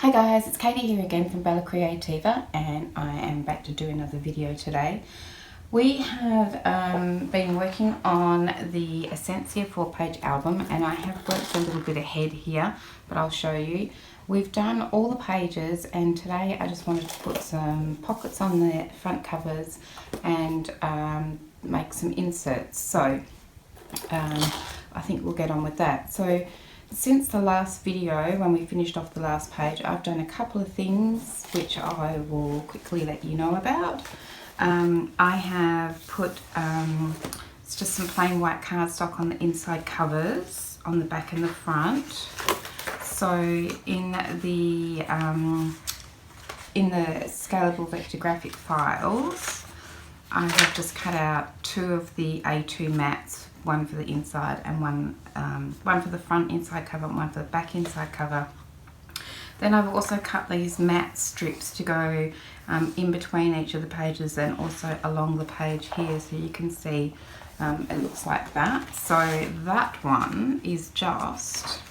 Hi guys, it's Katie here again from Creativa, and I am back to do another video today. We have been working on the Esencia 4-page album, and I have worked a little bit ahead here, but I'll show you. We've done all the pages, and today I just wanted to put some pockets on the front covers and make some inserts. So I think we'll get on with that. So since the last video, when we finished off the last page, I've done a couple of things which I will quickly let you know about. I have put it's just some plain white cardstock on the inside covers, on the back and the front. So in the scalable vector graphic files, I have just cut out 2 of the A2 mats, one for the inside and one for the front inside cover and one for the back inside cover. Then I've also cut these matte strips to go in between each of the pages and also along the page here, so you can see it looks like that. So that one is just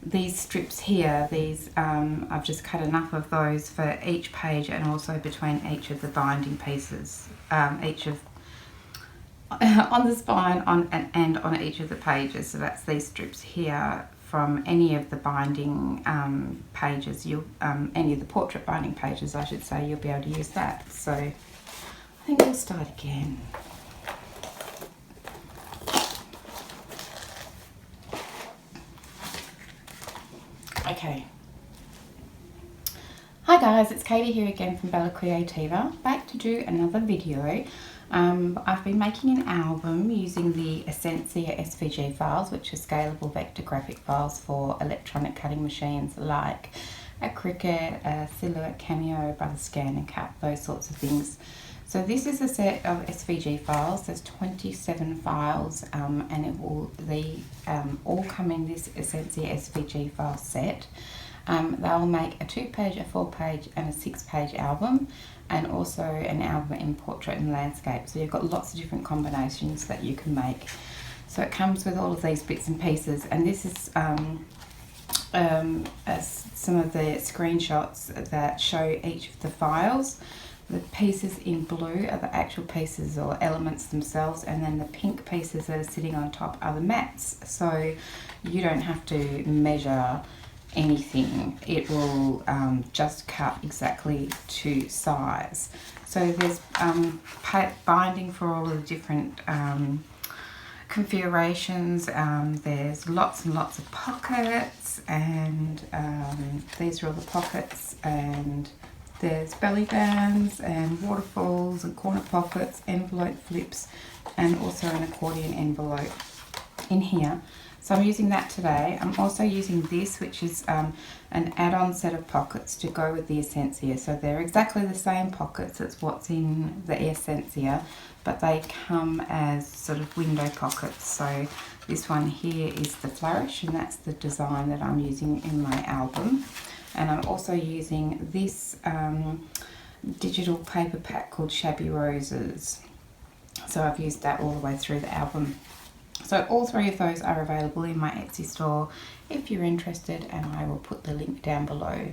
these strips here. These I've just cut enough of those for each page and also between each of the binding pieces, each of on the spine and on each of the pages. So that's these strips here from any of the binding pages. Any of the portrait binding pages, I should say, you'll be able to use that. So I think we'll start again. Okay. Hi guys, it's Katie here again from Creativa, back to do another video. I've been making an album using the Esencia SVG files, which are scalable vector graphic files for electronic cutting machines like a Cricut, a Silhouette Cameo, Brother Scan and Cut, those sorts of things. So this is a set of SVG files. There's 27 files, and they all come in this Esencia SVG file set. They'll make a 2-page, a 4-page and a 6-page album, and also an album in portrait and landscape. So you've got lots of different combinations that you can make. So it comes with all of these bits and pieces, and this is some of the screenshots that show each of the files. The pieces in blue are the actual pieces or elements themselves, and then the pink pieces that are sitting on top are the mats. So you don't have to measure anything. It will just cut exactly to size. So there's binding for all of the different configurations. There's lots and lots of pockets, and these are all the pockets, and there's belly bands and waterfalls and corner pockets, envelope flips, and also an accordion envelope in here. So I'm using that today. I'm also using this, which is an add-on set of pockets to go with the Esencia. So they're exactly the same pockets as what's in the Esencia, but they come as sort of window pockets. So this one here is the Flourish, and that's the design that I'm using in my album. And I'm also using this digital paper pack called Shabby Roses. So I've used that all the way through the album. So all 3 of those are available in my Etsy store if you're interested, and I will put the link down below.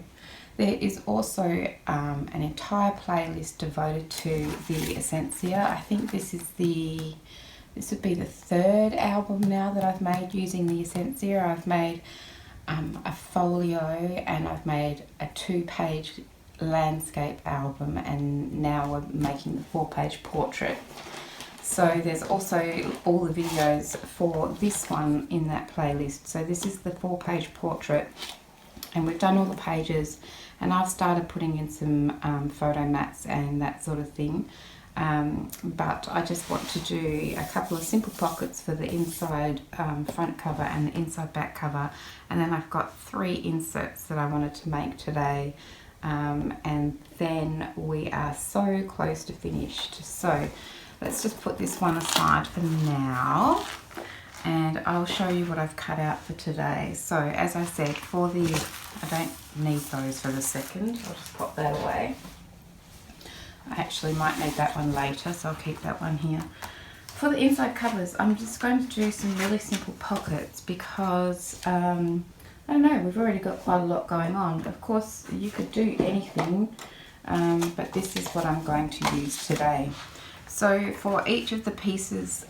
There is also an entire playlist devoted to the Esencia. I think this would be the 3rd album now that I've made using the Esencia. I've made a folio, and I've made a 2-page landscape album, and now we're making the 4-page portrait. So there's also all the videos for this one in that playlist. So this is the 4-page portrait, and we've done all the pages, and I've started putting in some photo mats and that sort of thing. But I just want to do a couple of simple pockets for the inside front cover and the inside back cover, and then I've got 3 inserts that I wanted to make today, and then we are so close to finished. So let's just put this one aside for now, and I'll show you what I've cut out for today. So as I said, I don't need those for the second. I'll just pop that away. I actually might need that one later, so I'll keep that one here. For the inside covers, I'm just going to do some really simple pockets because, I don't know, we've already got quite a lot going on. Of course, you could do anything, but this is what I'm going to use today. So for each of the pieces,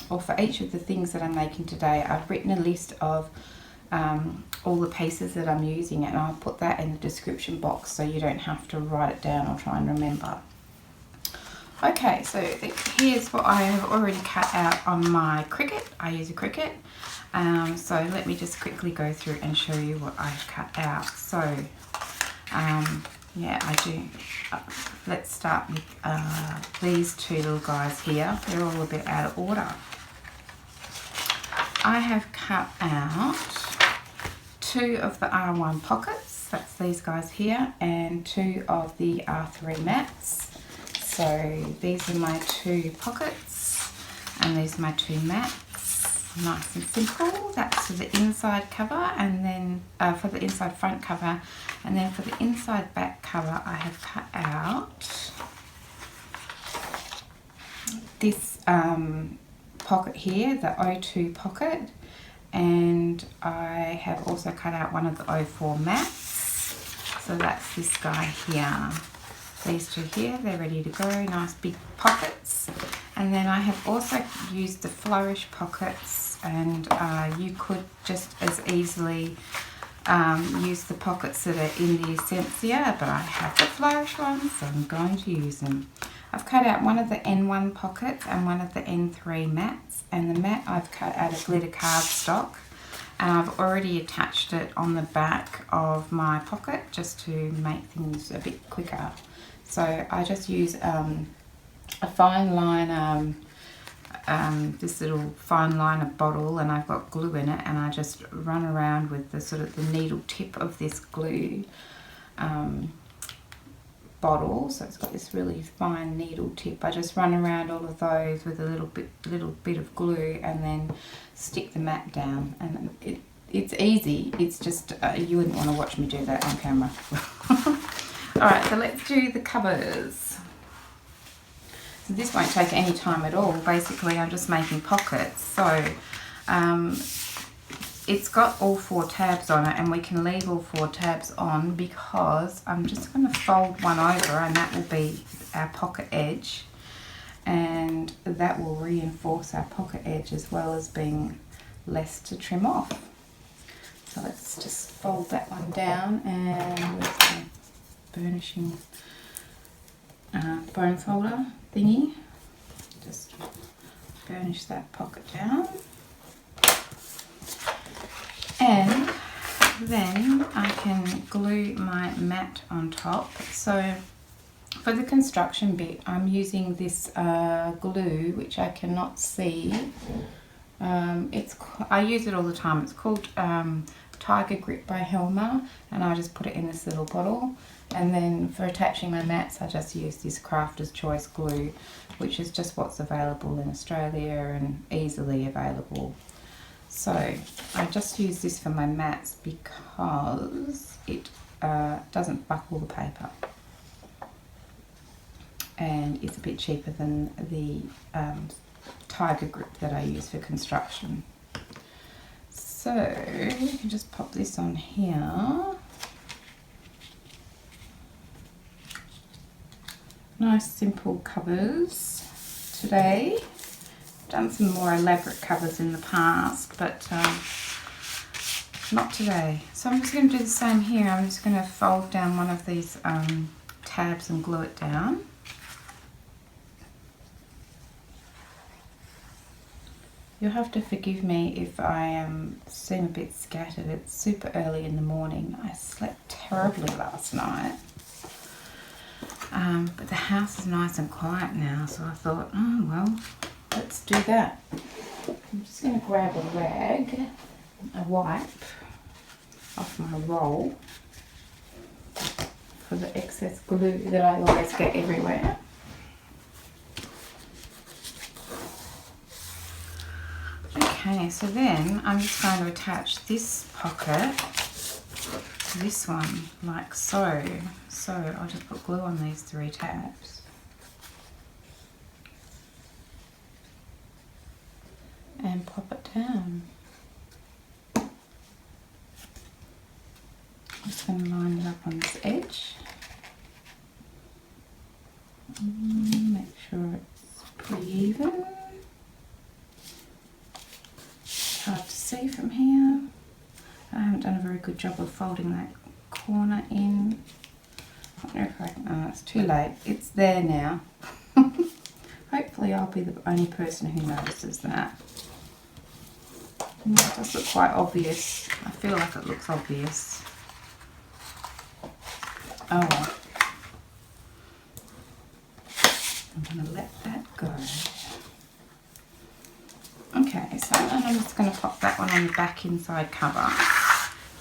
or for each of the things that I'm making today, I've written a list of all the pieces that I'm using, and I'll put that in the description box so you don't have to write it down or try and remember. Okay, so here's what I have already cut out on my Cricut. I use a Cricut. So let me just quickly go through and show you what I've cut out. So, yeah, I do. Let's start with these two little guys here. They're all a bit out of order. I have cut out 2 of the R1 pockets. That's these guys here, and 2 of the R3 mats. So these are my 2 pockets, and these are my 2 mats. Nice and simple. That's for the inside cover, and then for the inside front cover, and then for the inside back cover, I have cut out this pocket here, the O2 pocket, and I have also cut out one of the O4 mats. So that's this guy here. These 2 here, they're ready to go, nice big pockets. And then I have also used the Flourish pockets, and you could just as easily use the pockets that are in the Esencia, but I have the Flourish ones, so I'm going to use them. I've cut out one of the N1 pockets and one of the N3 mats, and the mat I've cut out of glitter cardstock, and I've already attached it on the back of my pocket just to make things a bit quicker. So I just use a fine line, this little fine liner bottle, and I've got glue in it, and I just run around with the sort of the needle tip of this glue bottle. So it's got this really fine needle tip. I just run around all of those with a little bit of glue, and then stick the mat down. And it's easy. It's just you wouldn't want to watch me do that on camera. Alright, so let's do the covers. So this won't take any time at all. Basically, I'm just making pockets. So it's got all 4 tabs on it, and we can leave all 4 tabs on because I'm just going to fold one over, and that will be our pocket edge, and that will reinforce our pocket edge as well as being less to trim off. So let's just fold that one down, and with the burnishing bone folder thingy, just burnish that pocket down. And then I can glue my mat on top. So for the construction bit, I'm using this glue, which I cannot see. I use it all the time. It's called Tiger Grip by Helma, and I just put it in this little bottle. And then for attaching my mats, I just use this Crafter's Choice glue, which is just what's available in Australia and easily available. So I just use this for my mats because it doesn't buckle the paper, and it's a bit cheaper than the Tiger Grip that I use for construction. So you can just pop this on here. Nice simple covers today. Done some more elaborate covers in the past, but not today. So I'm just going to do the same here. I'm just going to fold down one of these tabs and glue it down. You'll have to forgive me if I seem a bit scattered. It's super early in the morning. I slept terribly last night. But the house is nice and quiet now, so I thought, oh well, let's do that. I'm just going to grab a rag, a wipe off my roll for the excess glue that I always get everywhere. Okay, so then I'm just going to attach this pocket to this one like so. So I'll just put glue on these 3 tabs. and pop it down. I'm just going to line it up on this edge. Make sure it's pretty even. It's hard to see from here. I haven't done a very good job of folding that corner in. I wonder if I can, oh, it's too late. It's there now. Hopefully I'll be the only person who notices that. And that does look quite obvious. I feel like it looks obvious. Oh well. I'm going to let that go. Okay, so I'm just going to pop that one on the back inside cover.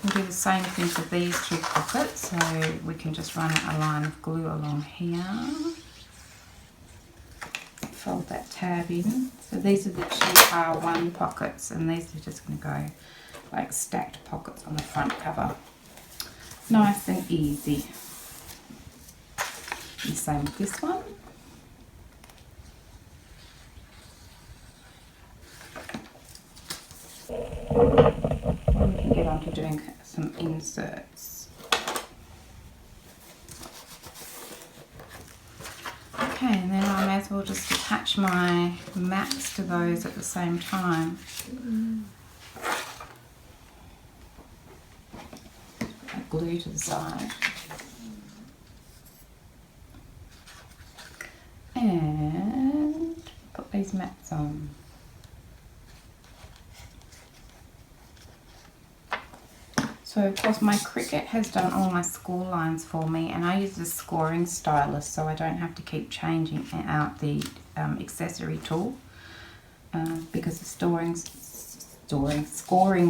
We'll do the same thing for these two pockets, so we can just run a line of glue along here. Fold that tab in. So these are the two R1 pockets, and these are just going to go like stacked pockets on the front cover. Nice and easy. And same with this one. And we can get on to doing some inserts. Okay, and then I may as well just attach my mats to those at the same time. Put that glue to the side. And put these mats on. So of course my Cricut has done all my score lines for me, and I use a scoring stylus so I don't have to keep changing out the accessory tool because the scoring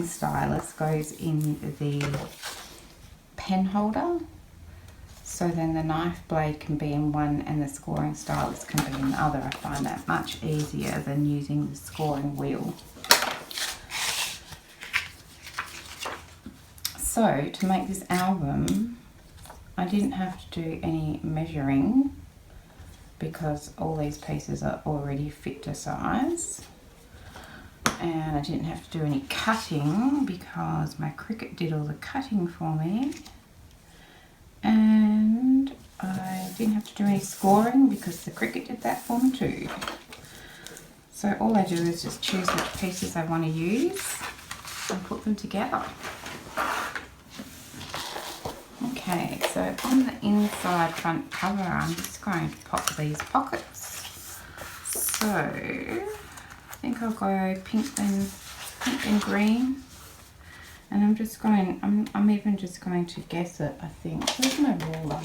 stylus goes in the pen holder. So then the knife blade can be in one and the scoring stylus can be in the other. I find that much easier than using the scoring wheel. So to make this album, I didn't have to do any measuring because all these pieces are already fit to size. And I didn't have to do any cutting because my Cricut did all the cutting for me. And I didn't have to do any scoring because the Cricut did that for me too. So all I do is just choose which pieces I want to use and put them together. Okay, so on the inside front cover, I'm just going to pop these pockets. So I think I'll go pink and green. And I'm just going, I'm even just going to guess it, I think. Where's my ruler?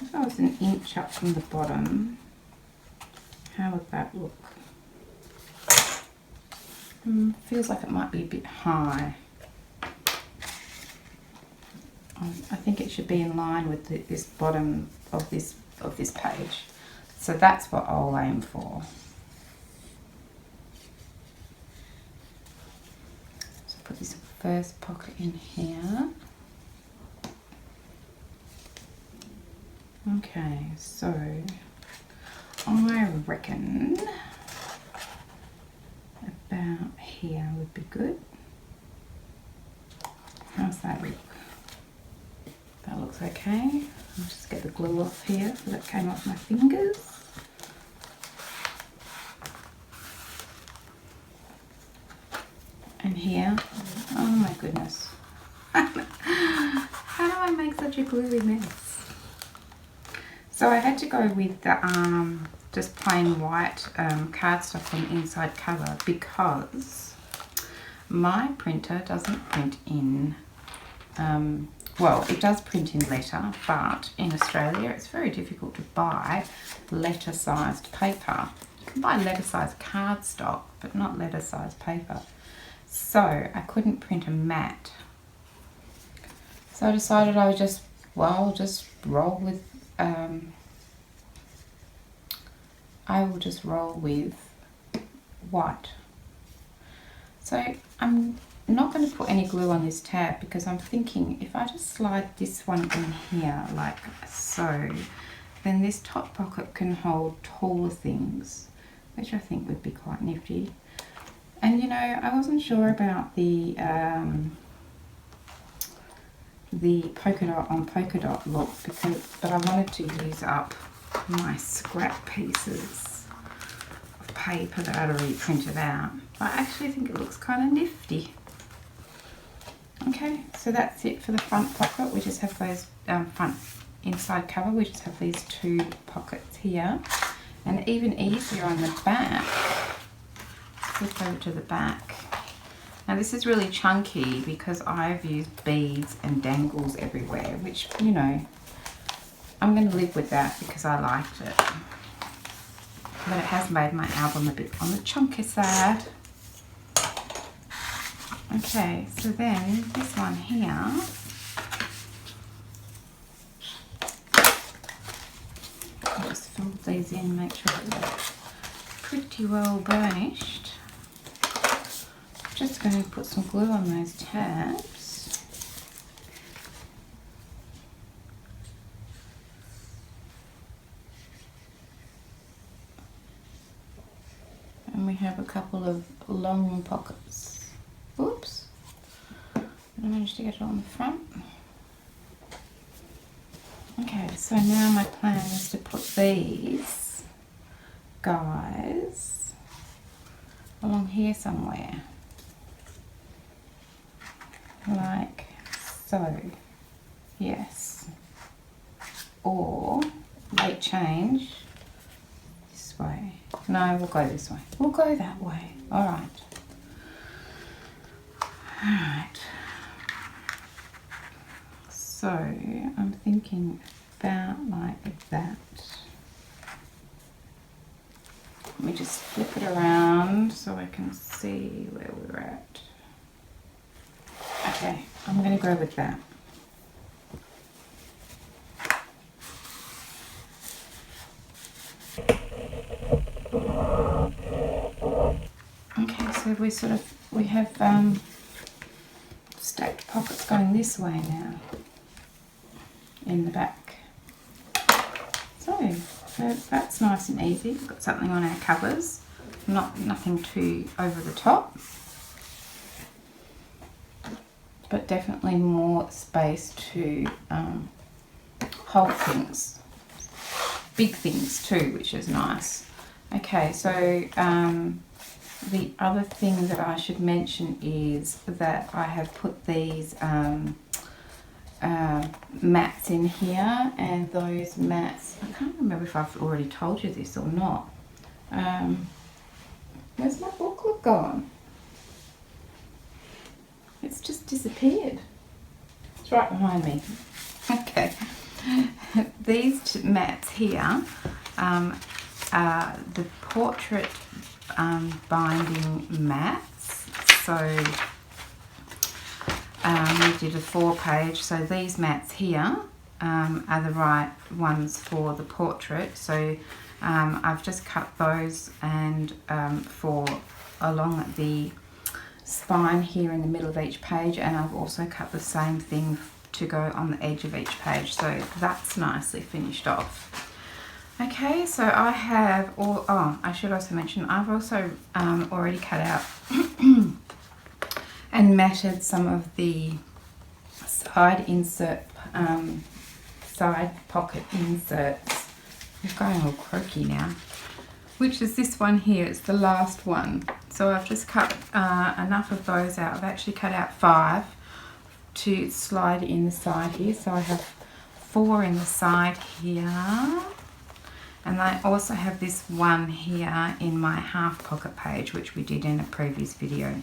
If I was an inch up from the bottom, how would that look? Feels like it might be a bit high. I think it should be in line with this bottom of this page. So that's what I'll aim for. So put this first pocket in here. Okay, so I reckon about here would be good. How's that look? That looks okay. I'll just get the glue off here so that came off my fingers. And here, oh my goodness. How do I make such a gluey mess? So I had to go with the just plain white cardstock on the inside cover because my printer doesn't print in well, it does print in letter, but in Australia it's very difficult to buy letter-sized paper. You can buy letter-sized cardstock, but not letter-sized paper. So I couldn't print a mat. So I decided I would just roll with, I will just roll with white. So I'm not going to put any glue on this tab because I'm thinking if I just slide this one in here like so, then this top pocket can hold taller things. which I think would be quite nifty. And you know, I wasn't sure about the polka dot on polka dot look, but I wanted to use up my scrap pieces of paper that I'd already printed out. I actually think it looks kind of nifty. Okay, so that's it for the front pocket. We just have those front inside cover. We just have these 2 pockets here, and even easier on the back. Flip over to the back. Now this is really chunky because I've used beads and dangles everywhere, which, you know, I'm going to live with that because I liked it. But it has made my album a bit on the chunky side. Okay, so then this one here, I'll just fold these in, make sure they're pretty well burnished. Just going to put some glue on those tabs. And we have a couple of long pockets. Oops, I managed to get it on the front. Okay, so now my plan is to put these guys along here somewhere, like so. Yes, or late change this way. No, we'll go this way. We'll go that way. All right. Alright, so I'm thinking about like that. Let me just flip it around so I can see where we're at. Okay, I'm going to go with that. Okay, so we have stacked pockets going this way now in the back. So that's nice and easy. We've got something on our covers, nothing too over the top, but definitely more space to hold things, big things too, which is nice. Okay, so the other thing that I should mention is that I have put these mats in here, and those mats, I can't remember if I've already told you this or not. Where's my booklet gone? It's just disappeared. It's right behind me. Okay. These mats here are the portrait binding mats. So we did a 4-page, so these mats here are the right ones for the portrait. So I've just cut those and for along the spine here in the middle of each page, and I've also cut the same thing to go on the edge of each page, so that's nicely finished off. Okay, so I have all, oh, I should also mention I've also already cut out and matted some of the side insert, side pocket inserts. I'm going all croaky now, which is this one here. It's the last one. So I've just cut enough of those out. I've actually cut out 5 to slide in the side here. So I have 4 in the side here. And I also have this one here in my half pocket page, which we did in a previous video.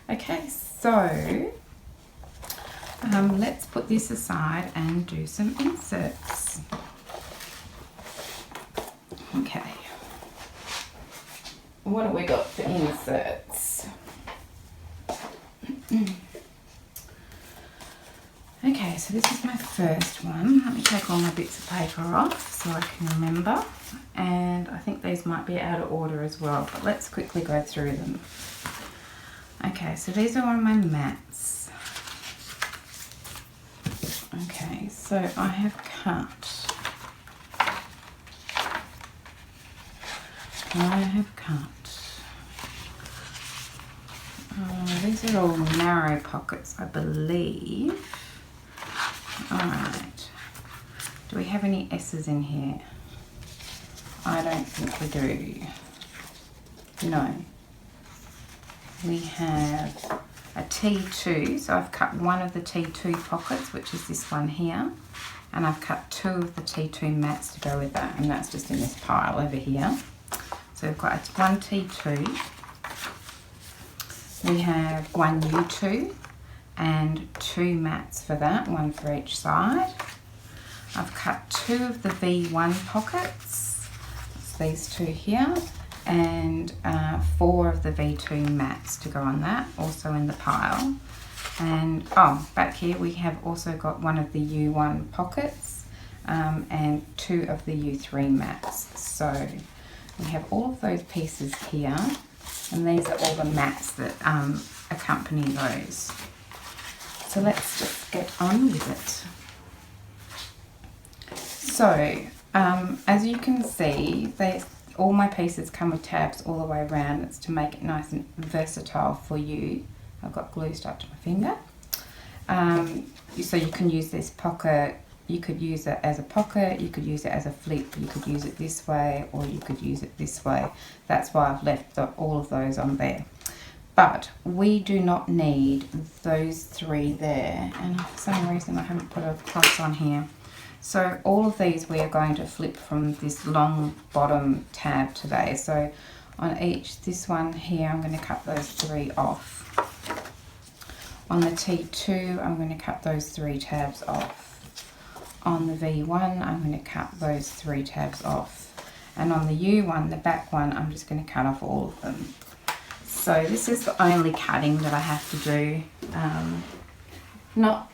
Okay, so let's put this aside and do some inserts. Okay. What have we got for inserts? Okay, so this is my first one. Let me take all my bits of paper off so I can remember. And I think these might be out of order as well, but let's quickly go through them. Okay, so these are one of my mats. Okay, so I have cut I have cut. These are all narrow pockets, I believe. Alright. Do we have any S's in here? I don't think we do. No. We have a T2, so I've cut one of the T2 pockets, which is this one here. And I've cut 2 of the T2 mats to go with that, and that's just in this pile over here. So we've got one T2. We have one U2 and 2 mats for that, one for each side. I've cut 2 of the V1 pockets, that's these 2 here, and 4 of the V2 mats to go on that, also in the pile. And back here we have also got one of the U1 pockets and 2 of the U3 mats. So we have all of those pieces here, and these are all the mats that accompany those. So let's just get on with it. So as you can see, all my pieces come with tabs all the way around. It's to make it nice and versatile for you. I've got glue stuck to my finger. So you can use this pocket, you could use it as a pocket, you could use it as a flip, you could use it this way, or you could use it this way. That's why I've left all of those on there. But we do not need those 3 there, and for some reason I haven't put a cross on here. So all of these we are going to flip from this long bottom tab today. So on each, this one here, I'm going to cut those 3 off. On the T2, I'm going to cut those 3 tabs off. On the V1, I'm going to cut those 3 tabs off. And on the U1, the back one, I'm just going to cut off all of them. So this is the only cutting that I have to do. Not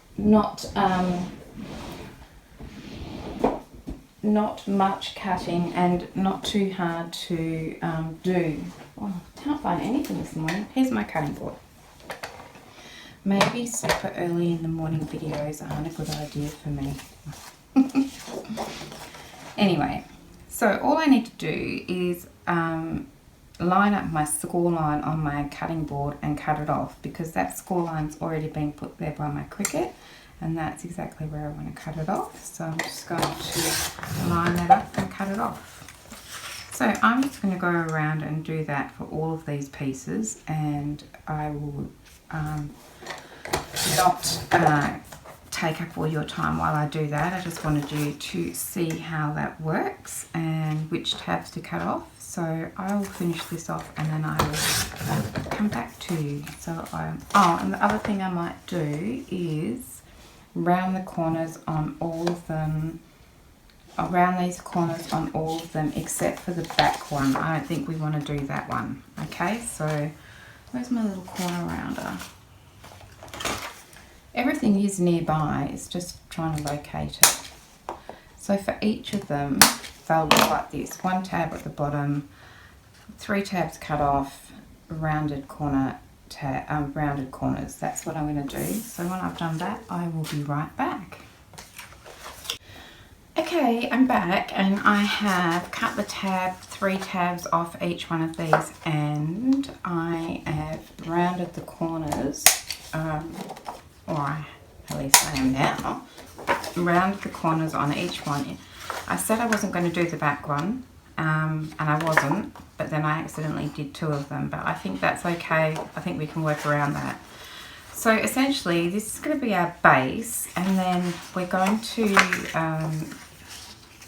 much cutting and not too hard to do. Oh, I can't find anything this morning. Here's my cutting board. Maybe super early in the morning videos aren't a good idea for me. Anyway, so all I need to do is line up my score line on my cutting board and cut it off, because that score line's already been put there by my Cricut, and that's exactly where I want to cut it off. So I'm just going to line that up and cut it off. So I'm just going to go around and do that for all of these pieces, and I will not take up all your time while I do that. I just wanted you to see how that works and which tabs to cut off. So I will finish this off and then I will come back to you. So and the other thing I might do is round the corners on all of them, around these corners on all of them except for the back one. I don't think we want to do that one. Okay, so where's my little corner rounder? Everything is nearby, it's just trying to locate it. So for each of them, they'll look like this. 1 tab at the bottom, 3 tabs cut off, rounded corners. That's what I'm going to do. So when I've done that, I will be right back. Okay, I'm back and I have cut the 3 tabs off each one of these, and I have rounded the corners, at least I am now, rounded the corners on each one. I said I wasn't going to do the back one, and I wasn't, but then I accidentally did 2 of them, but I think that's okay. I think we can work around that. So essentially this is going to be our base, and then we're going to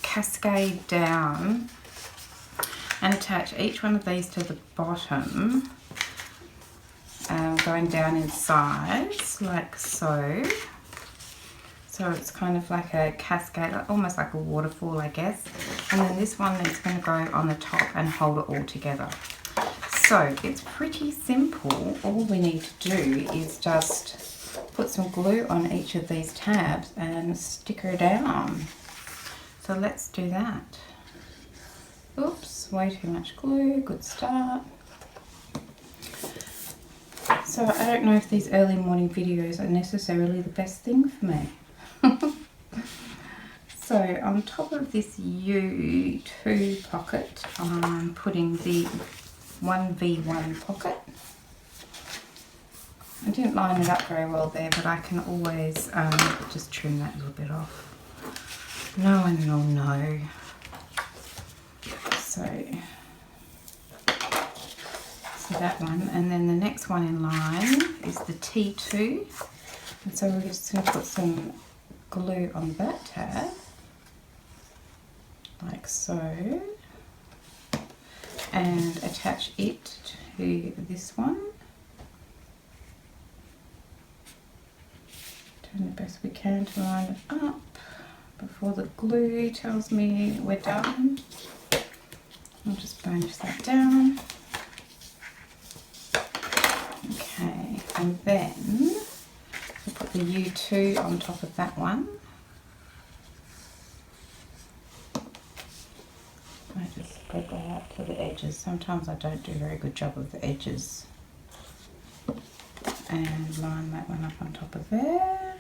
cascade down and attach each one of these to the bottom, going down in size like so. So it's kind of like a cascade, almost like a waterfall, I guess. And then this one is going to go on the top and hold it all together. So it's pretty simple. All we need to do is just put some glue on each of these tabs and stick her down. So let's do that. Oops, way too much glue. Good start. So I don't know if these early morning videos are necessarily the best thing for me. So So on top of this U2 pocket, I'm putting the 1v1 pocket. I didn't line it up very well there, but I can always just trim that little bit off. No one will know. So that one, and then the next one in line is the T2, and so we're just going to put some glue on that tab, like so, and attach it to this one. Doing the best we can to line it up before the glue tells me we're done. I'll just burnish that down. Okay, and then I'll put the U2 on top of that one. I just spread that out to the edges. Sometimes I don't do a very good job of the edges. And line that one up on top of there.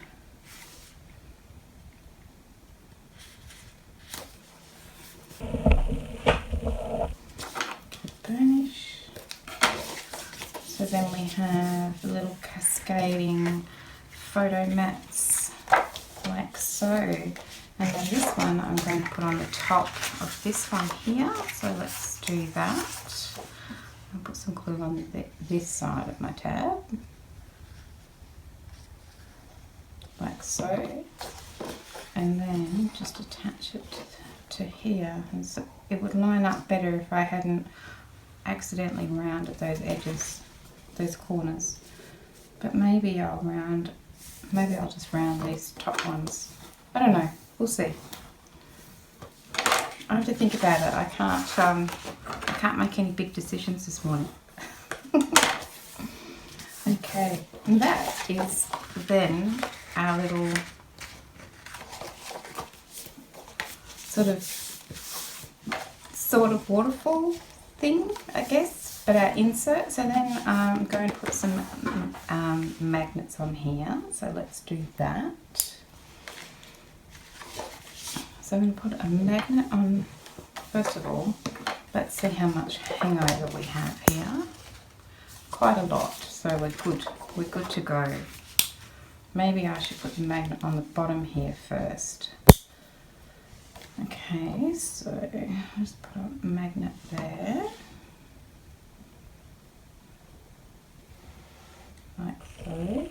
Burnish. So then we have little cascading photo mats like so. And then this one I'm going to put on the top of this one here. So let's do that. I'll put some glue on this side of my tab. Like so. And then just attach it to here. And so it would line up better if I hadn't accidentally rounded those edges, those corners. But maybe I'll just round these top ones. I don't know, we'll see. I have to think about it. I can't make any big decisions this morning. Okay, and that is then our little sort of waterfall thing, I guess, but our insert. So then I'm going to put some magnets on here. So let's do that. So I'm going to put a magnet on. First of all, let's see how much hangover we have here. Quite a lot, so we're good to go. Maybe I should put the magnet on the bottom here first. Okay, so let's put a magnet there, like so.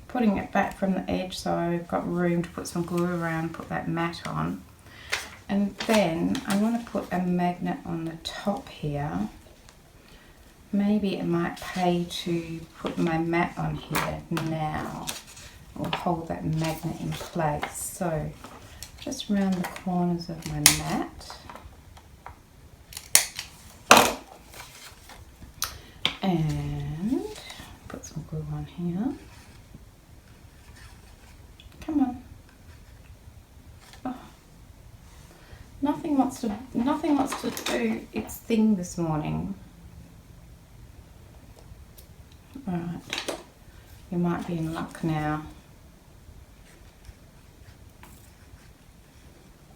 Putting it back from the edge so I've got room to put some glue around, put that mat on. And then I want to put a magnet on the top here. Maybe it might pay to put my mat on here now, or hold that magnet in place. So just around the corners of my mat. And put some glue on here. Come on. Oh. Nothing wants to do its thing this morning. Alright. You might be in luck now.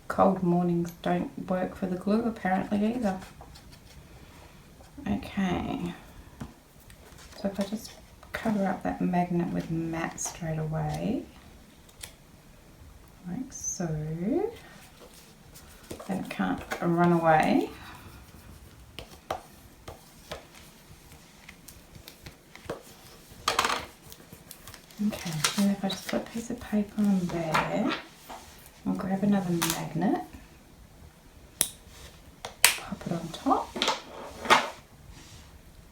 Cold mornings don't work for the glue apparently either. Okay, so if I just cover up that magnet with mat straight away, like so, then it can't run away. Okay, and if I just put a piece of paper on there, I'll grab another magnet, pop it on top,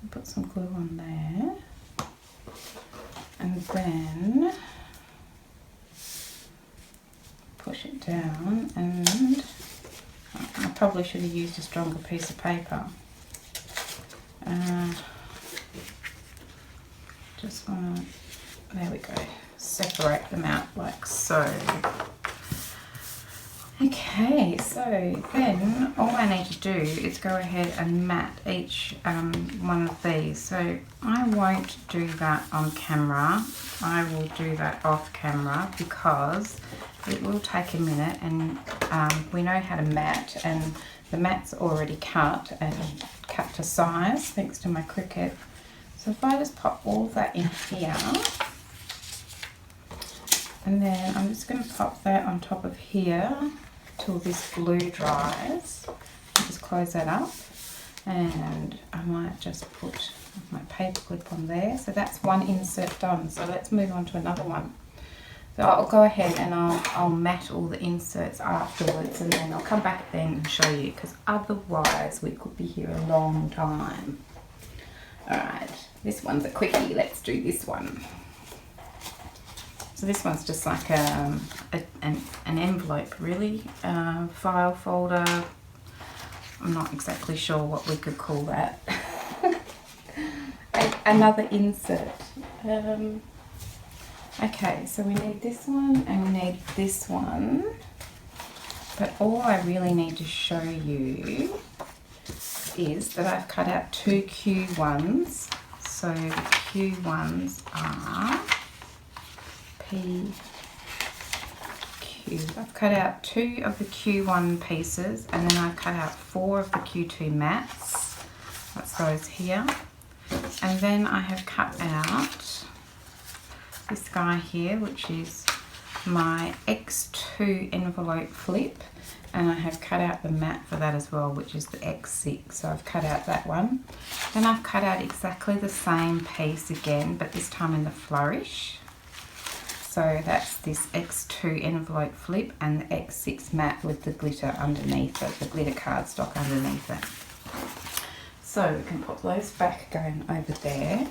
and put some glue on there, and then push it down, and I probably should have used a stronger piece of paper. Just want to, there we go, separate them out like so. Okay, so then all I need to do is go ahead and mat each one of these. So I won't do that on camera. I will do that off camera because it will take a minute, and we know how to mat, and the mat's already cut and cut to size thanks to my Cricut. So if I just pop all of that in here, and then I'm just going to pop that on top of here till this glue dries. Just close that up, and I might just put my paper clip on there. So that's one insert done. So let's move on to another one. So I'll go ahead and I'll mat all the inserts afterwards, and then I'll come back then and show you, because otherwise we could be here a long time. Alright, this one's a quickie. Let's do this one. So this one's just like an envelope, really, file folder. I'm not exactly sure what we could call that. Another insert. Okay, so we need this one and we need this one. But all I really need to show you is that I've cut out two Q1s. So the Q1s are P, Q. I've cut out 2 of the Q1 pieces, and then I've cut out 4 of the Q2 mats. That's those here. And then I have cut out this guy here, which is my X2 envelope flip, and I have cut out the mat for that as well, which is the X6. So I've cut out that one. Then I've cut out exactly the same piece again, but this time in the Flourish. So that's this X2 envelope flip and the X6 mat with the glitter underneath it, the glitter cardstock underneath it. So we can put those back going over there.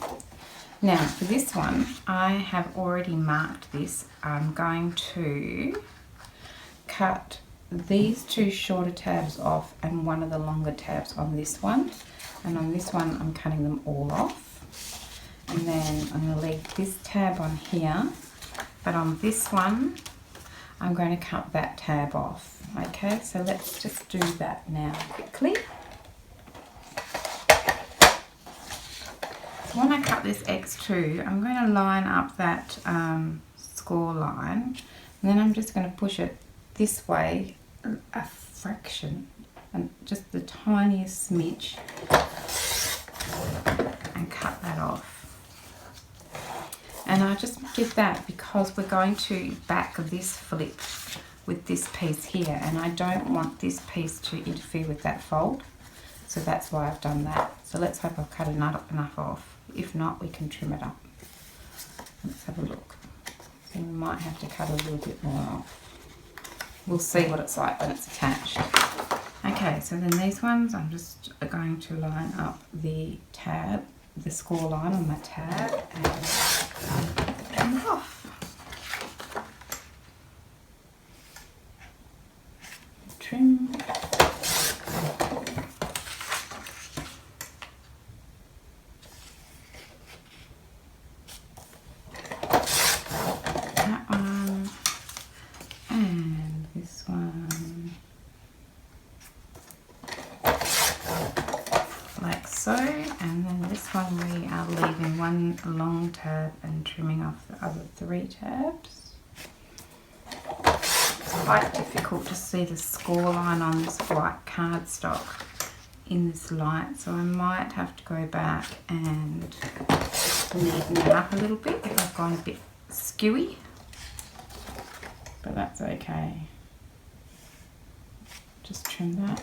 Now for this one, I have already marked this. I'm going to cut these 2 shorter tabs off and one of the longer tabs on this one. And on this one, I'm cutting them all off. And then I'm going to leave this tab on here. But on this one, I'm going to cut that tab off. Okay, so let's just do that now quickly. So when I cut this X2, I'm going to line up that score line, and then I'm just going to push it this way a fraction, and just the tiniest smidge, and cut that off. And I just did that because we're going to back this flip with this piece here, and I don't want this piece to interfere with that fold. So that's why I've done that. So let's hope I've cut enough off. If not, we can trim it up. Let's have a look. So we might have to cut a little bit more off. We'll see what it's like when it's attached. Okay, so then these ones, I'm just going to line up the tab, the score line on my tab, and trim it off. Trim. That one and this one, like so, and then this one we are leaving one long tab and trimming off the other 3 tabs. It's quite difficult to see the score line on this white cardstock in this light, so I might have to go back and neaten it up a little bit if I've gone a bit skewy, but that's okay. Just trim that.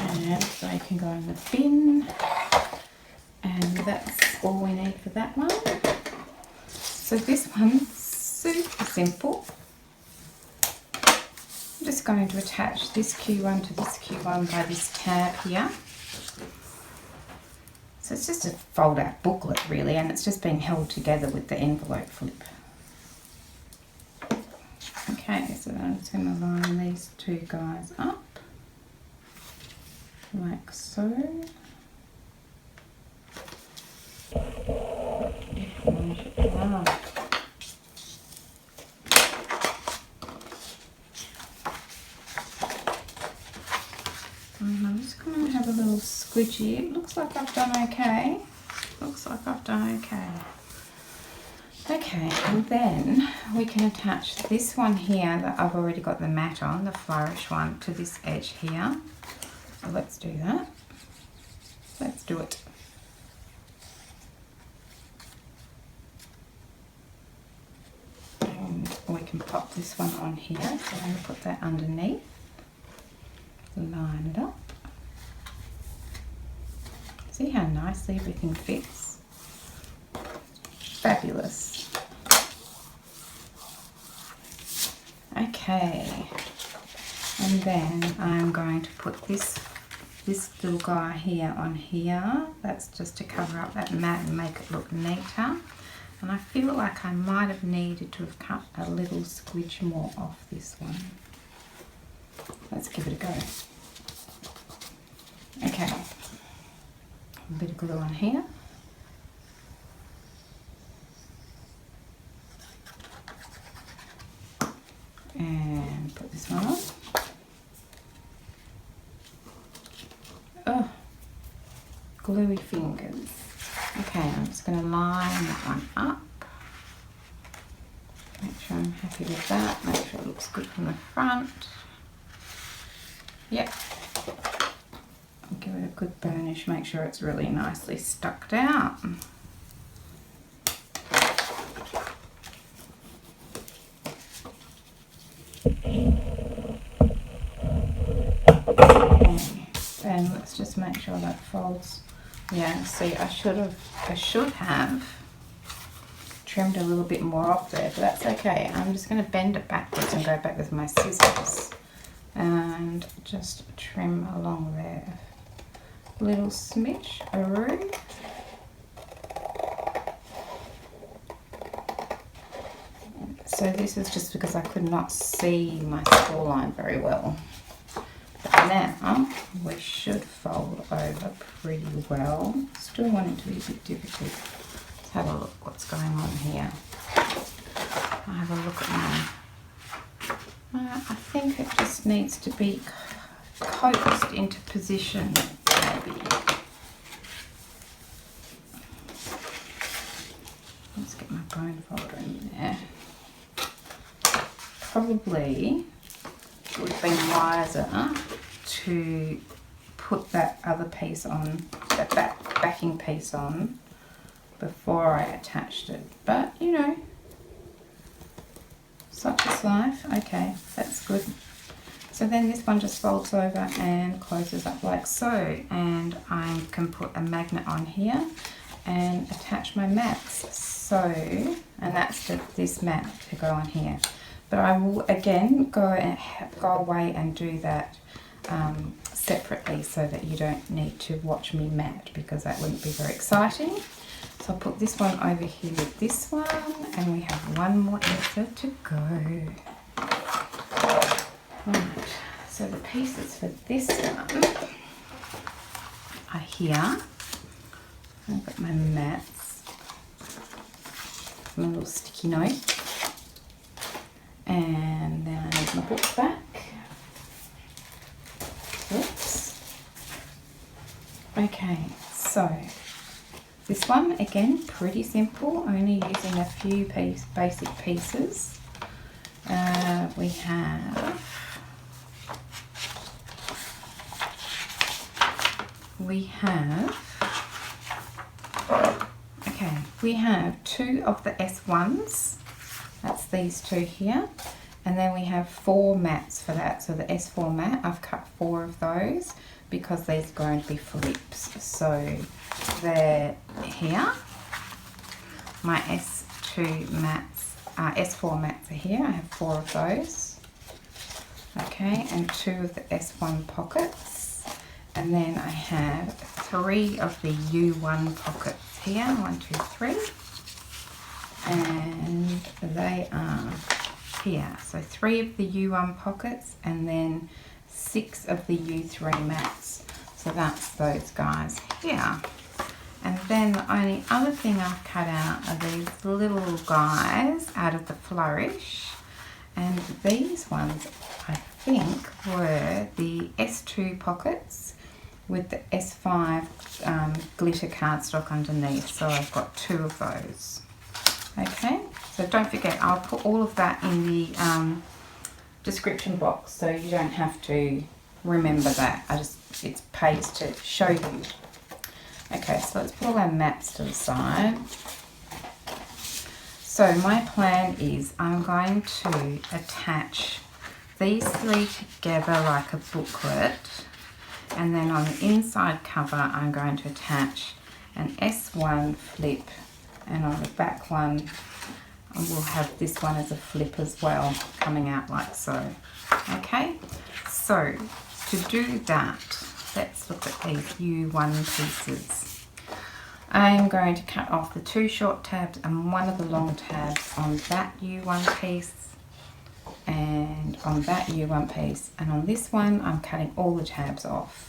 And so you can go in the bin, and that's all we need for that one. So this one's super simple. I'm just going to attach this Q1 to this Q1 by this tab here. So it's just a fold out booklet really, and it's just being held together with the envelope flip. Okay, so I'm just going to line these 2 guys up. Like so. Wow. And I'm just going to have a little squidgy. It looks like I've done okay. Looks like I've done okay. Okay, and then we can attach this one here that I've already got the mat on, the Flourish one, to this edge here. So let's do that. Let's do it. And we can pop this one on here. So I'm going to put that underneath. Line it up. See how nicely everything fits? Fabulous. Okay, and then I'm going to put this little guy here on here. That's just to cover up that mat and make it look neater. And I feel like I might have needed to have cut a little squidge more off this one. Let's give it a go. Okay, a bit of glue on here. And put this one on. Oh, gluey fingers. Okay, I'm just going to line that one up. Make sure I'm happy with that. Make sure it looks good from the front. Yep. Give it a good burnish. Make sure it's really nicely stuck down. And let's just make sure that folds. Yeah, see, I should have trimmed a little bit more off there, but that's okay. I'm just going to bend it backwards and go back with my scissors and just trim along there. Little smidge, a So this is just because I could not see my score line very well. But now we should fold over pretty well. Still want it to be a bit difficult. Let's have a look what's going on here. I'll have a look at my... I think it just needs to be coaxed into position, maybe. Let's get my bone folder in there. Probably would have been wiser to put that other piece on, that backing piece on, before I attached it. But, you know, such is life. Okay, that's good. So then this one just folds over and closes up like so. And I can put a magnet on here and attach my mats. So, and that's this mat to go on here. But I will again go away and do that separately so that you don't need to watch me mat, because that wouldn't be very exciting. So I'll put this one over here with this one, and we have one more insert to go. Right, so the pieces for this one are here. I've got my mats, my little sticky note. And then I need my book back. Oops. Okay, so this one, again, pretty simple, only using a few basic pieces. We have two of the S1s. That's these two here, and then we have 4 mats for that. So the S4 mat, I've cut 4 of those because these are going to be flips. So they're here. My S2 mats, S4 mats are here. I have 4 of those. Okay, and 2 of the S1 pockets, and then I have 3 of the U1 pockets here. 1, 2, 3. And they are here. So 3 of the U1 pockets and then 6 of the U3 mats. So that's those guys here. And then the only other thing I've cut out are these little guys out of the Flourish. And these ones, I think, were the S2 pockets with the S5 glitter cardstock underneath. So I've got 2 of those. Okay, so don't forget, I'll put all of that in the description box so you don't have to remember that. It pays to show you. Okay, so let's put all our maps to the side. So my plan is I'm going to attach these three together like a booklet, and then on the inside cover I'm going to attach an S1 flip, and on the back one I will have this one as a flip as well, coming out like so. Okay, so to do that, let's look at these U1 pieces. I'm going to cut off the 2 short tabs and one of the long tabs on that U1 piece and on that U1 piece, and on this one I'm cutting all the tabs off.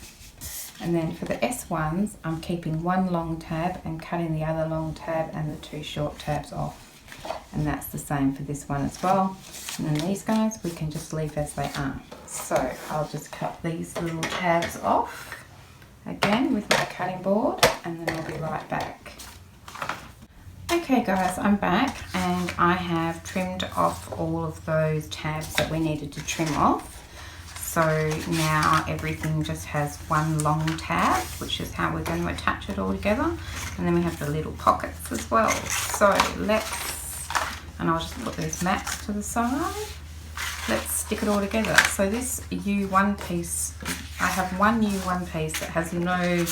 And then for the S1s I'm keeping one long tab and cutting the other long tab and the 2 short tabs off, and that's the same for this one as well. And then these guys we can just leave as they are. So I'll just cut these little tabs off again with my cutting board, and then I'll be right back. Okay guys, I'm back and I have trimmed off all of those tabs that we needed to trim off. So now everything just has one long tab, which is how we're going to attach it all together. And then we have the little pockets as well. So and I'll just put these maps to the side. Let's stick it all together. So this U1 piece, I have one U1 piece that has no,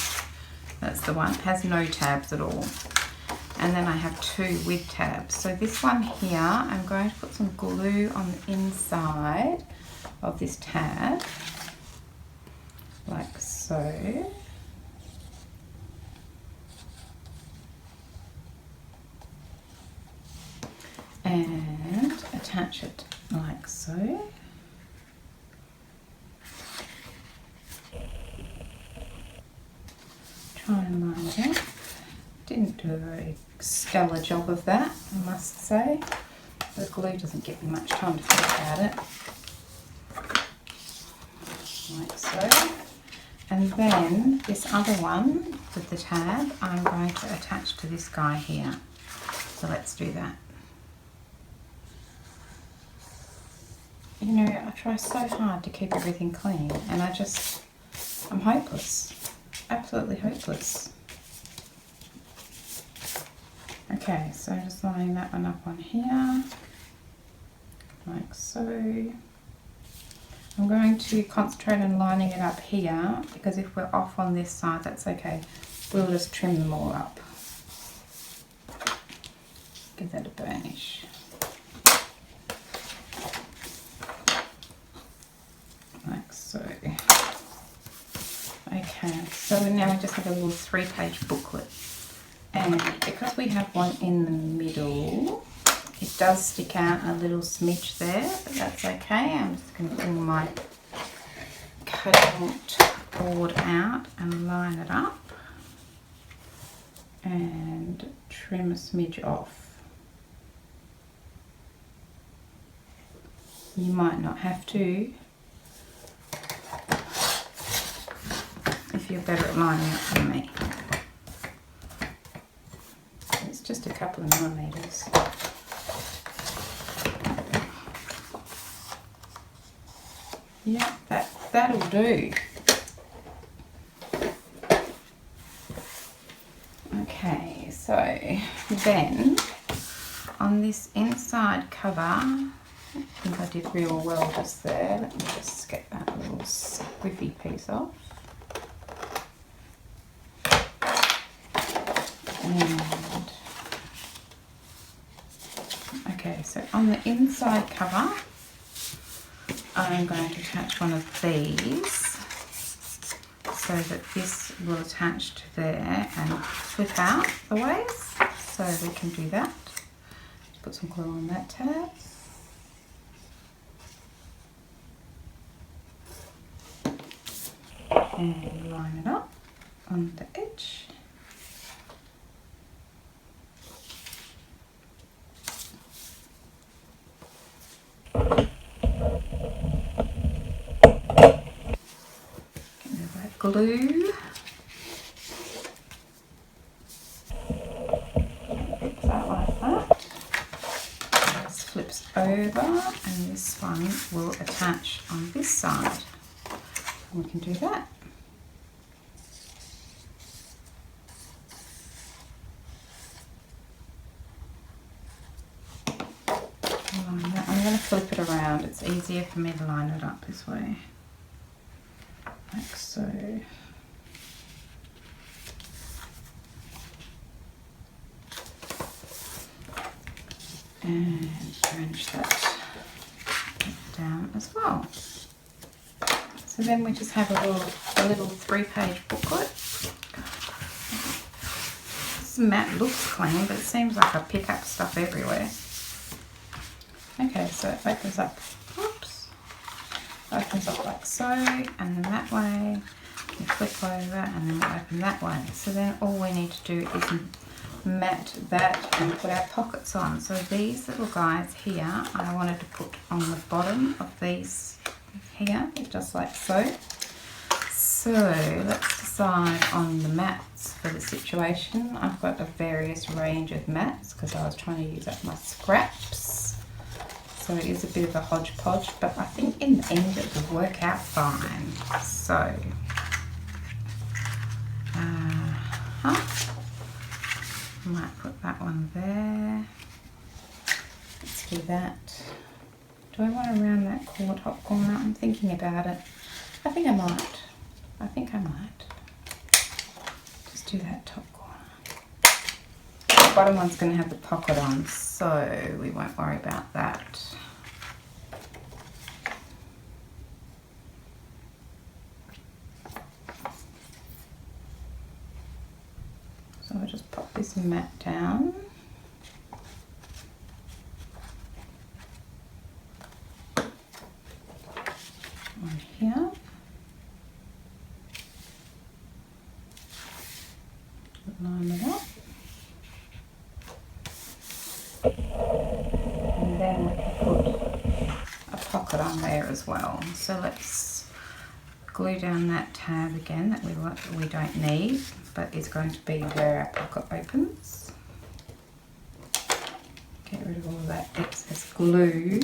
that's the one, has no tabs at all. And then I have 2 with tabs. So this one here, I'm going to put some glue on the inside of this tab, like so. And attach it like so. Try and line it up. Didn't do a very stellar job of that, I must say. The glue doesn't give me much time to think about it. Like so. And then this other one with the tab, I'm going to attach to this guy here. So let's do that. You know, I try so hard to keep everything clean, and I'm hopeless. Absolutely hopeless. Okay, so just lining that one up on here, like so. I'm going to concentrate on lining it up here, because if we're off on this side, that's okay. We'll just trim them all up. Give that a burnish. Like so. Okay, so now we just have a little 3-page booklet. And because we have one in the middle, it does stick out a little smidge there, but that's okay. I'm just going to bring my cutting board out and line it up and trim a smidge off. You might not have to if you're better at lining up than me. It's just a couple of millimeters. Yeah, that'll do. Okay, so then on this inside cover, I think I did real well just there. Let me just get that little squiffy piece off. And okay, so on the inside cover, I'm going to attach one of these so that this will attach to there and flip out the ways. So we can do that. Just put some glue on that tab. And line it up on the edge. Glue. Fix that like that. over, and this one will attach on this side. And we can do that. I'm going to flip it around. It's easier for me to line it up this way, like so. And arrange that down as well. So then we just have a little 3-page booklet. This mat looks clean, but it seems like I pick up stuff everywhere. Okay, so it opens up, oops, opens up like so, and then that way, you flip over, and then we open that way. So then all we need to do is mat that and put our pockets on. So these little guys here, I wanted to put on the bottom of these here, just like so. So let's decide on the mats for the situation. I've got a various range of mats because I was trying to use up my scraps. So it is a bit of a hodgepodge, but I think in the end it will work out fine. So, might put that one there. Let's do that. Do I want to round that top corner? I'm thinking about it. I think I might. Just do that top corner. The bottom one's going to have the pocket on, so we won't worry about that. So I'll just pop this mat down. On here. Line it up. And then we can put a pocket on there as well. So let's glue down that tab again that we don't need, but it's going to be where our pocket opens. Get rid of all of that excess glue,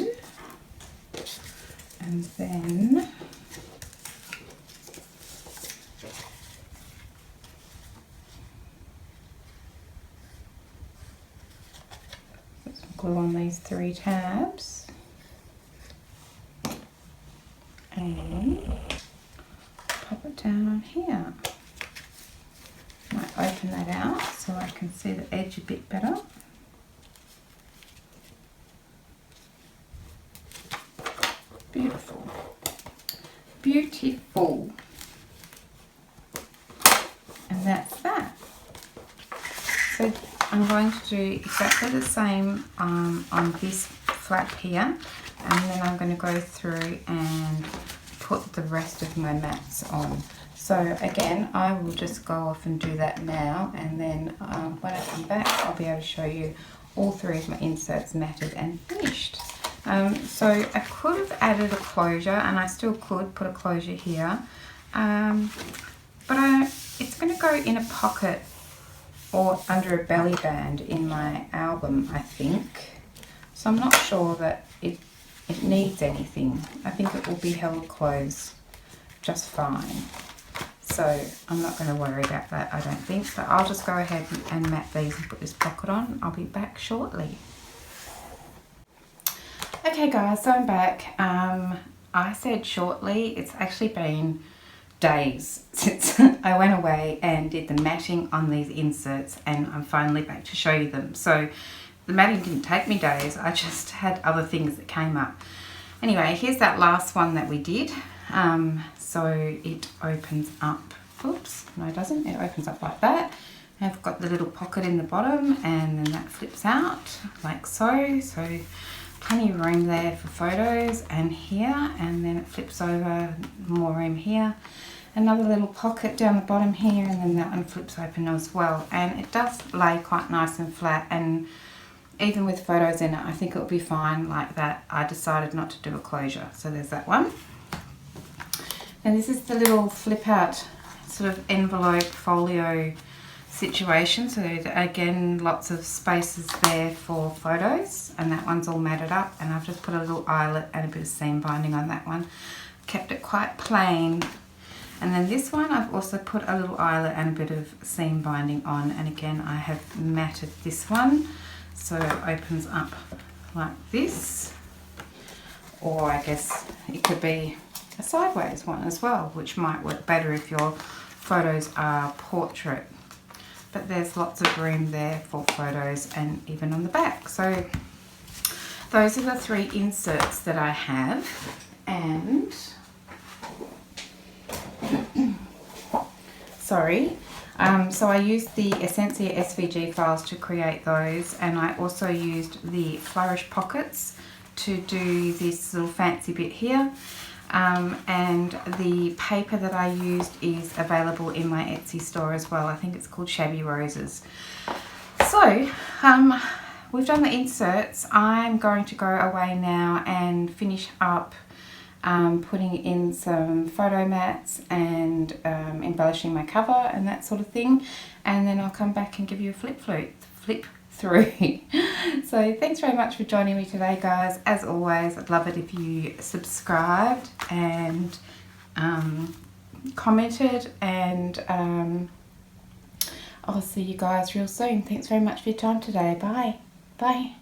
and then put some glue on these 3 tabs, and pop it down on here. Might open that out so I can see the edge a bit better. Beautiful. Beautiful. And that's that. So I'm going to do exactly the same on this flap here, and then I'm going to go through and put the rest of my mats on. So again, I will just go off and do that now, and then when I come back I'll be able to show you all 3 of my inserts matted and finished. So I could have added a closure, and I still could put a closure here, but it's going to go in a pocket or under a belly band in my album, I think. So I'm not sure that it needs anything. I think it will be held closed just fine. So I'm not going to worry about that, I don't think, but I'll just go ahead and mat these and put this pocket on. I'll be back shortly. Okay guys, so I'm back. I said shortly, it's actually been days since I went away and did the matting on these inserts, and I'm finally back to show you them. So the matting didn't take me days, I just had other things that came up. Anyway, here's that last one that we did. So it opens up, oops, no it doesn't, it opens up like that. I've got the little pocket in the bottom, and then that flips out like so. So plenty of room there for photos, and here, and then it flips over, more room here. Another little pocket down the bottom here, and then that one flips open as well. And it does lay quite nice and flat, and even with photos in it, I think it will be fine like that. I decided not to do a closure, so there's that one. And this is the little flip out sort of envelope folio situation. So again, lots of spaces there for photos, and that one's all matted up, and I've just put a little eyelet and a bit of seam binding on that one. Kept it quite plain. And then this one I've also put a little eyelet and a bit of seam binding on, and again I have matted this one so it opens up like this, or I guess it could be a sideways one as well, which might work better if your photos are portrait. But there's lots of room there for photos and even on the back. So those are the 3 inserts that I have. And sorry, so I used the Esencia SVG files to create those, and I also used the Flourish pockets to do this little fancy bit here. And the paper that I used is available in my Etsy store as well. I think it's called Shabby Roses. So we've done the inserts. I'm going to go away now and finish up putting in some photo mats and embellishing my cover and that sort of thing, and then I'll come back and give you a flip through. So thanks very much for joining me today, guys. As always, I'd love it if you subscribed and commented, and I'll see you guys real soon. Thanks very much for your time today. Bye.